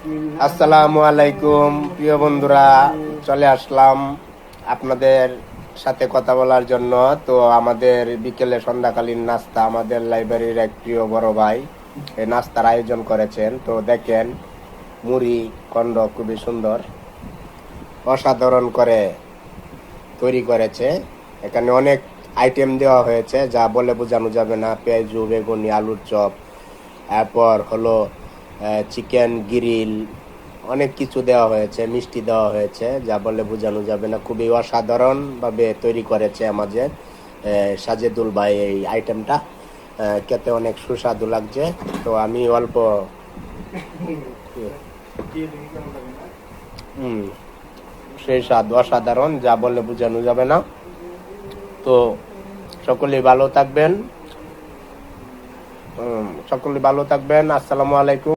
আসসালামু আলাইকুম প্রিয় বন্ধুরা, চলে আসলাম আপনাদের সাথে কথা বলার জন্য। তো আমাদের বিকেলে সন্ধ্যাকালীন নাস্তা, আমাদের লাইব্রেরির এক প্রিয় বড় ভাই এই নাস্তার আয়োজন করেছেন। তো দেখেন, মুড়ি কন্ড খুবই সুন্দর, অসাধারণ করে তৈরি করেছে। এখানে অনেক আইটেম দেওয়া হয়েছে যা বলে বোঝানো যাবে না। পেঁয়াজু, বেগুনি, আলুর চপ, এরপর হলো চিকেন গ্রিল, অনেক কিছু দেওয়া হয়েছে, মিষ্টি দেওয়া হয়েছে যা বলে বোঝানো যাবে না। খুবই অসাধারণ ভাবে তৈরি করেছে আমাদের সাজেদুল ভাই এই আইটেমটা। খেতে অনেক সুস্বাদু লাগছে। তো আমি অল্প সেই স্বাদ অসাধারণ, যা বলে বোঝানো যাবে না। তো সকলেই ভালো থাকবেন, সকলেই ভালো থাকবেন। আসসালামু আলাইকুম।